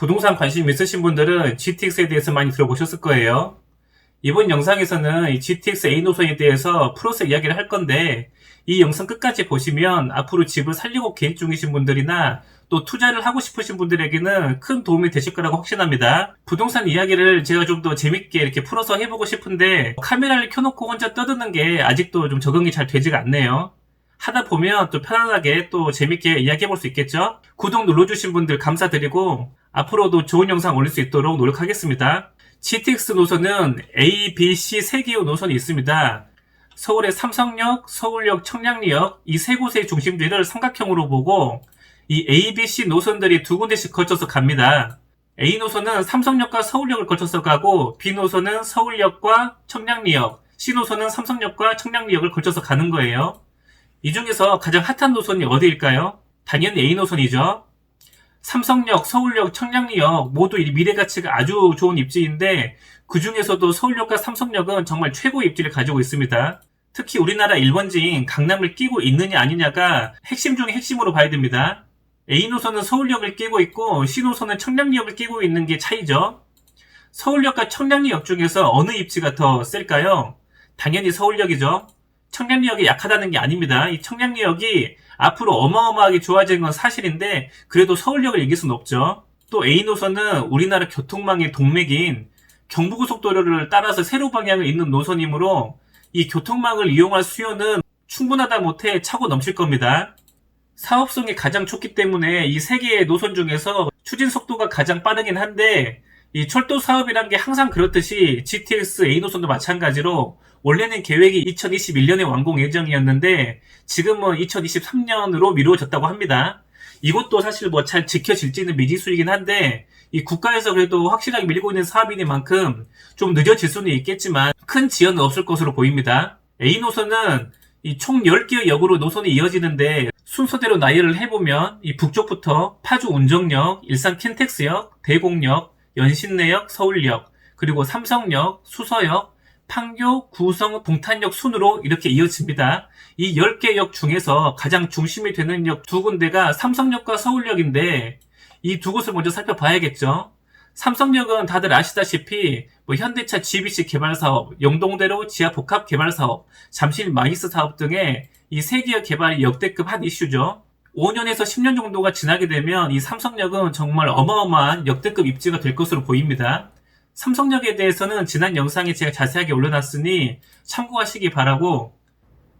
부동산 관심 있으신 분들은 GTX에 대해서 많이 들어보셨을 거예요. 이번 영상에서는 이 GTX A 노선에 대해서 풀어서 이야기를 할 건데, 이 영상 끝까지 보시면 앞으로 집을 살려고 계획 중이신 분들이나 또 투자를 하고 싶으신 분들에게는 큰 도움이 되실 거라고 확신합니다. 부동산 이야기를 제가 좀 더 재밌게 이렇게 풀어서 해보고 싶은데, 카메라를 켜놓고 혼자 떠드는 게 아직도 좀 적응이 잘 되지가 않네요. 하다 보면 또 편안하게 또 재밌게 이야기해볼 수 있겠죠? 구독 눌러주신 분들 감사드리고 앞으로도 좋은 영상 올릴 수 있도록 노력하겠습니다. GTX 노선은 A, B, C 3개의 노선이 있습니다. 서울의 삼성역, 서울역, 청량리역 이 세 곳의 중심지를 삼각형으로 보고 이 A, B, C 노선들이 두 군데씩 거쳐서 갑니다. A 노선은 삼성역과 서울역을 거쳐서 가고 B 노선은 서울역과 청량리역, C 노선은 삼성역과 청량리역을 거쳐서 가는 거예요. 이 중에서 가장 핫한 노선이 어디일까요? 당연히 A 노선이죠. 삼성역, 서울역, 청량리역 모두 미래 가치가 아주 좋은 입지인데 그 중에서도 서울역과 삼성역은 정말 최고의 입지를 가지고 있습니다. 특히 우리나라 1번지인 강남을 끼고 있느냐 아니냐가 핵심 중에 핵심으로 봐야 됩니다. A 노선은 서울역을 끼고 있고 C 노선은 청량리역을 끼고 있는 게 차이죠. 서울역과 청량리역 중에서 어느 입지가 더 셀까요? 당연히 서울역이죠. 청량리역이 약하다는 게 아닙니다. 이 청량리역이 앞으로 어마어마하게 좋아지는 건 사실인데 그래도 서울역을 이길 수는 없죠. 또 A 노선은 우리나라 교통망의 동맥인 경부고속도로를 따라서 세로 방향을 잇는 노선이므로 이 교통망을 이용할 수요는 충분하다 못해 차고 넘칠 겁니다. 사업성이 가장 좋기 때문에 이 세 개의 노선 중에서 추진 속도가 가장 빠르긴 한데 이 철도 사업이란 게 항상 그렇듯이 GTX A 노선도 마찬가지로 원래는 계획이 2021년에 완공 예정이었는데 지금은 2023년으로 미루어졌다고 합니다. 이것도 사실 뭐 잘 지켜질지는 미지수이긴 한데 이 국가에서 그래도 확실하게 밀고 있는 사업이니만큼 좀 늦어질 수는 있겠지만 큰 지연은 없을 것으로 보입니다. A 노선은 이 총 10개의 역으로 노선이 이어지는데 순서대로 나열을 해보면 이 북쪽부터 파주 운정역, 일산 킨텍스역, 대곡역, 연신내역, 서울역, 그리고 삼성역, 수서역, 판교, 구성, 동탄역 순으로 이렇게 이어집니다. 이 10개 역 중에서 가장 중심이 되는 역 두 군데가 삼성역과 서울역인데 이 두 곳을 먼저 살펴봐야겠죠. 삼성역은 다들 아시다시피 현대차 GBC 개발 사업, 영동대로 지하 복합 개발 사업, 잠실 마이스 사업 등의 이 세 개의 개발이 역대급 한 이슈죠. 5년에서 10년 정도가 지나게 되면 이 삼성역은 정말 어마어마한 역대급 입지가 될 것으로 보입니다. 삼성역에 대해서는 지난 영상에 제가 자세하게 올려놨으니 참고하시기 바라고,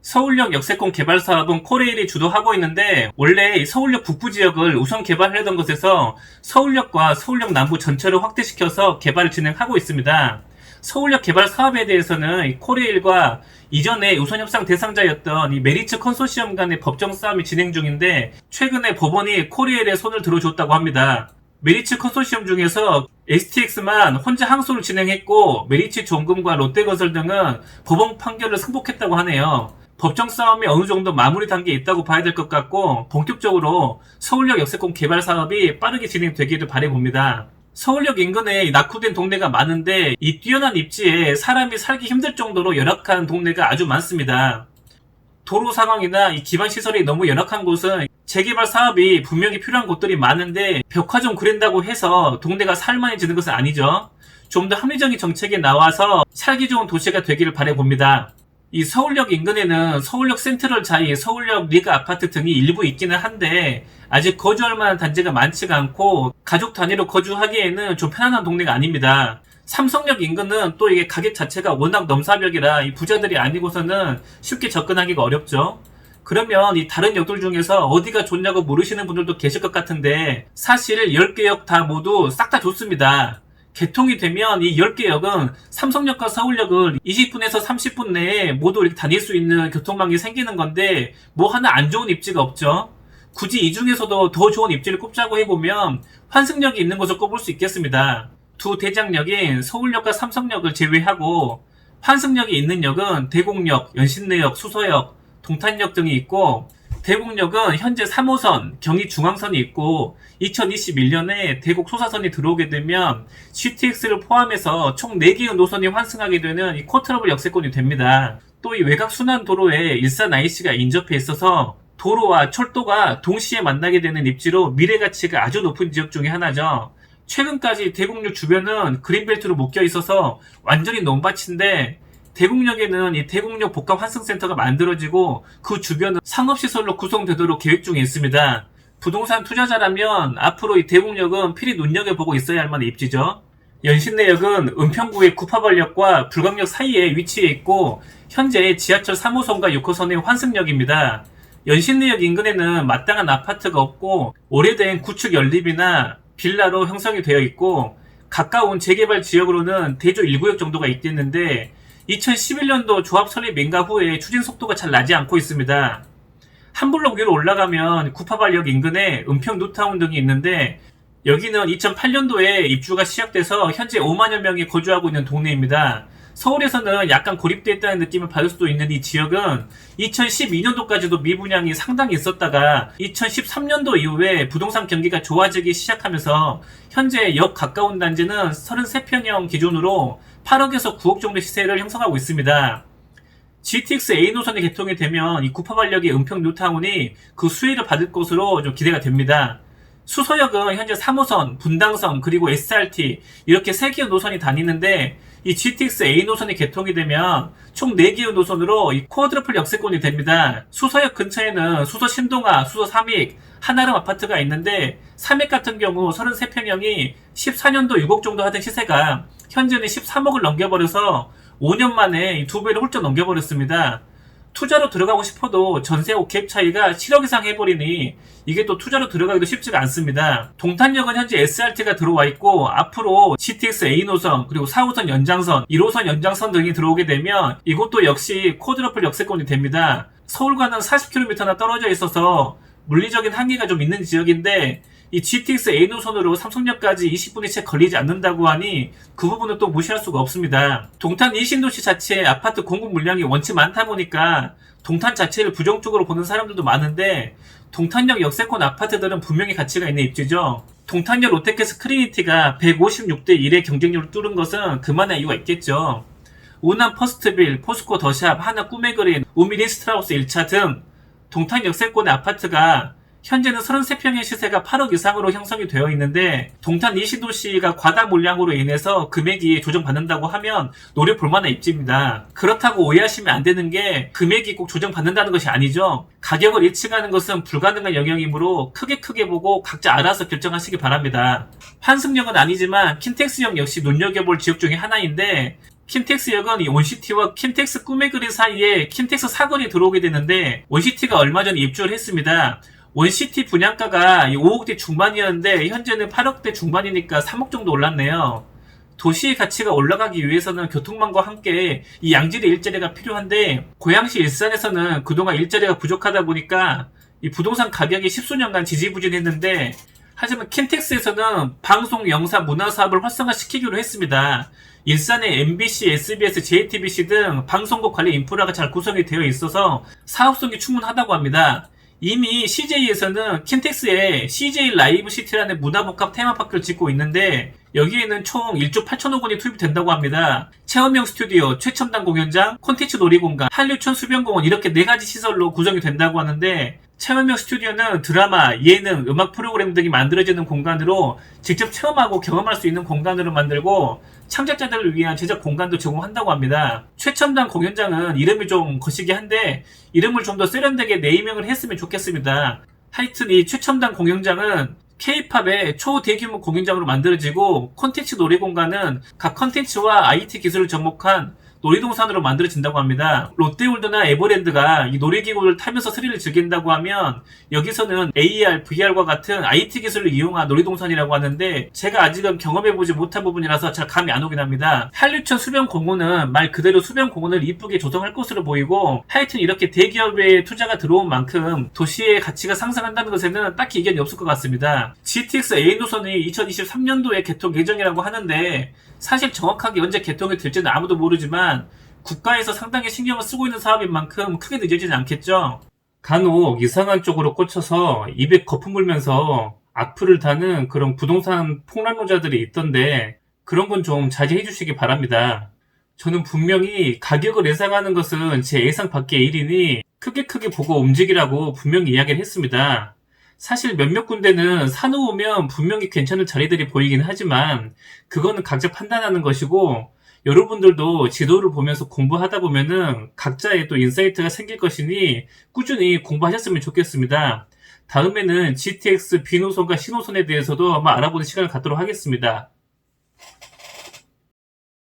서울역 역세권 개발 사업은 코레일이 주도하고 있는데 원래 서울역 북부 지역을 우선 개발하려던 것에서 서울역과 서울역 남부 전체를 확대시켜서 개발을 진행하고 있습니다. 서울역 개발 사업에 대해서는 코레일과 이전에 우선협상 대상자였던 이 메리츠 컨소시엄 간의 법정 싸움이 진행 중인데 최근에 법원이 코레일의 손을 들어줬다고 합니다. 메리츠 컨소시엄 중에서 STX만 혼자 항소를 진행했고 메리츠 종금과 롯데건설 등은 법원 판결을 승복했다고 하네요. 법정 싸움이 어느 정도 마무리 단계에 있다고 봐야 될 것 같고 본격적으로 서울역 역세권 개발 사업이 빠르게 진행되기를 바라봅니다. 서울역 인근에 낙후된 동네가 많은데 이 뛰어난 입지에 사람이 살기 힘들 정도로 열악한 동네가 아주 많습니다. 도로 상황이나 이 기반 시설이 너무 열악한 곳은 재개발 사업이 분명히 필요한 곳들이 많은데 벽화 좀 그린다고 해서 동네가 살만해지는 것은 아니죠. 좀 더 합리적인 정책이 나와서 살기 좋은 도시가 되기를 바라봅니다. 이 서울역 인근에는 서울역 센트럴 자이, 서울역 리그 아파트 등이 일부 있기는 한데 아직 거주할 만한 단지가 많지가 않고 가족 단위로 거주하기에는 좀 편안한 동네가 아닙니다. 삼성역 인근은 또 이게 가격 자체가 워낙 넘사벽이라 이 부자들이 아니고서는 쉽게 접근하기가 어렵죠. 그러면 이 다른 역들 중에서 어디가 좋냐고 물으시는 분들도 계실 것 같은데 사실 10개 역 다 모두 싹 다 좋습니다. 개통이 되면 이 10개 역은 삼성역과 서울역을 20분에서 30분 내에 모두 이렇게 다닐 수 있는 교통망이 생기는 건데 뭐 하나 안 좋은 입지가 없죠. 굳이 이 중에서도 더 좋은 입지를 꼽자고 해보면 환승역이 있는 것을 꼽을 수 있겠습니다. 두 대장역인 서울역과 삼성역을 제외하고 환승역이 있는 역은 대곡역, 연신내역, 수서역, 동탄역 등이 있고 대곡역은 현재 3호선, 경의중앙선이 있고 2021년에 대곡 소사선이 들어오게 되면 GTX를 포함해서 총 4개의 노선이 환승하게 되는 이 쿼터러블 역세권이 됩니다. 또 이 외곽순환도로에 일산 IC가 인접해 있어서 도로와 철도가 동시에 만나게 되는 입지로 미래 가치가 아주 높은 지역 중에 하나죠. 최근까지 대곡역 주변은 그린벨트로 묶여 있어서 완전히 논밭인데, 대곡역에는 이 대곡역 복합 환승센터가 만들어지고 그 주변은 상업시설로 구성되도록 계획 중에 있습니다. 부동산 투자자라면 앞으로 이 대곡역은 필히 눈여겨보고 있어야 할 만한 입지죠. 연신내역은 은평구의 구파발역과 불광역 사이에 위치해 있고 현재 지하철 3호선과 6호선의 환승역입니다. 연신내역 인근에는 마땅한 아파트가 없고 오래된 구축 연립이나 빌라로 형성이 되어 있고 가까운 재개발 지역으로는 대조 1구역 정도가 있겠는데 2011년도 조합 설립 민가 후에 추진 속도가 잘 나지 않고 있습니다. 한 블록 위로 올라가면 구파발역 인근에 은평 뉴타운 등이 있는데 여기는 2008년도에 입주가 시작돼서 현재 5만여 명이 거주하고 있는 동네입니다. 서울에서는 약간 고립되어 있다는 느낌을 받을 수도 있는 이 지역은 2012년도까지도 미분양이 상당히 있었다가 2013년도 이후에 부동산 경기가 좋아지기 시작하면서 현재 역 가까운 단지는 33평형 기준으로 8억에서 9억 정도 시세를 형성하고 있습니다. GTX A 노선이 개통이 되면 이 구파발역의 은평 뉴타운이 그 수혜를 받을 것으로 좀 기대가 됩니다. 수서역은 현재 3호선, 분당선, 그리고 SRT 이렇게 3개의 노선이 다니는데 이 GTX A 노선이 개통이 되면 총 4개의 노선으로 이 쿼드러플 역세권이 됩니다. 수서역 근처에는 수서 신동아, 수서 삼익, 한아름 아파트가 있는데 삼익 같은 경우 33평형이 14년도 6억 정도 하던 시세가 현재는 13억을 넘겨버려서 5년 만에 2배를 훌쩍 넘겨버렸습니다. 투자로 들어가고 싶어도 전세하고 갭 차이가 7억 이상 해버리니 이게 또 투자로 들어가기도 쉽지가 않습니다. 동탄역은 현재 SRT가 들어와 있고 앞으로 GTX A 노선 그리고 4호선 연장선, 1호선 연장선 등이 들어오게 되면 이것도 역시 쿼드러플 역세권이 됩니다. 서울과는 40km나 떨어져 있어서 물리적인 한계가 좀 있는 지역인데 이 GTX A 노선으로 삼성역까지 20분이 채 걸리지 않는다고 하니 그 부분은 또 무시할 수가 없습니다. 동탄 이신도시 자체에 아파트 공급 물량이 원치 많다 보니까 동탄 자체를 부정적으로 보는 사람들도 많은데 동탄역 역세권 아파트들은 분명히 가치가 있는 입지죠. 동탄역 롯데캐슬 크리니티가 156대 1의 경쟁력을 뚫은 것은 그만한 이유가 있겠죠. 우남 퍼스트빌, 포스코 더샵, 하나 꿈의그린, 우미린 스트라우스 1차 등 동탄 역세권의 아파트가 현재는 33평의 시세가 8억 이상으로 형성이 되어 있는데 동탄 이시도시가 과다 물량으로 인해서 금액이 조정받는다고 하면 노려볼 만한 입지입니다. 그렇다고 오해하시면 안 되는 게 금액이 꼭 조정받는다는 것이 아니죠. 가격을 예측하는 것은 불가능한 영역이므로 크게 보고 각자 알아서 결정하시기 바랍니다. 환승역은 아니지만 킨텍스역 역시 눈여겨볼 지역 중에 하나인데 킨텍스역은 이 온시티와 킨텍스 꿈의 그린 사이에 킨텍스 사거리 들어오게 되는데 온시티가 얼마 전에 입주를 했습니다. 원시티 분양가가 5억대 중반이었는데 현재는 8억대 중반이니까 3억 정도 올랐네요. 도시의 가치가 올라가기 위해서는 교통망과 함께 이 양질의 일자리가 필요한데 고양시 일산에서는 그동안 일자리가 부족하다 보니까 이 부동산 가격이 십수년간 지지부진했는데 하지만 킨텍스에서는 방송, 영상, 문화 사업을 활성화시키기로 했습니다. 일산의 MBC, SBS, JTBC 등 방송국 관리 인프라가 잘 구성이 되어 있어서 사업성이 충분하다고 합니다. 이미 CJ에서는 킨텍스에 CJ 라이브 시티라는 문화복합 테마파크를 짓고 있는데 여기에는 총 1조 8천억 원이 투입이 된다고 합니다. 체험형 스튜디오, 최첨단 공연장, 콘텐츠 놀이공간, 한류촌 수변공원 이렇게 4가지 시설로 구성이 된다고 하는데 체험형 스튜디오는 드라마, 예능, 음악 프로그램 등이 만들어지는 공간으로 직접 체험하고 경험할 수 있는 공간으로 만들고 창작자들을 위한 제작 공간도 제공한다고 합니다. 최첨단 공연장은 이름이 좀 거시기 한데 이름을 좀 더 세련되게 네이밍을 했으면 좋겠습니다. 하여튼 이 최첨단 공연장은 K-팝의 초대규모 공연장으로 만들어지고 콘텐츠 놀이공간은 각 콘텐츠와 IT 기술을 접목한 놀이동산으로 만들어진다고 합니다. 롯데월드나 에버랜드가 이 놀이기구를 타면서 스릴을 즐긴다고 하면 여기서는 AR, VR과 같은 IT 기술을 이용한 놀이동산이라고 하는데 제가 아직은 경험해보지 못한 부분이라서 잘 감이 안 오긴 합니다. 한류촌 수변공원은 말 그대로 수변공원을 이쁘게 조성할 것으로 보이고 하여튼 이렇게 대기업의 투자가 들어온 만큼 도시의 가치가 상승한다는 것에는 딱히 이견이 없을 것 같습니다. GTX A 노선이 2023년도에 개통 예정이라고 하는데 사실 정확하게 언제 개통이 될지는 아무도 모르지만 국가에서 상당히 신경을 쓰고 있는 사업인 만큼 크게 늦어지진 않겠죠. 간혹 이상한 쪽으로 꽂혀서 입에 거품 물면서 악플을 다는 그런 부동산 폭락노자들이 있던데 그런 건 좀 자제해 주시기 바랍니다. 저는 분명히 가격을 예상하는 것은 제 예상 밖의 일이니 크게 보고 움직이라고 분명히 이야기를 했습니다. 사실 몇몇 군데는 사놓으면 분명히 괜찮은 자리들이 보이긴 하지만 그거는 각자 판단하는 것이고 여러분들도 지도를 보면서 공부하다 보면은 각자의 또 인사이트가 생길 것이니 꾸준히 공부하셨으면 좋겠습니다. 다음에는 GTX B노선과 C노선에 대해서도 한번 알아보는 시간을 갖도록 하겠습니다.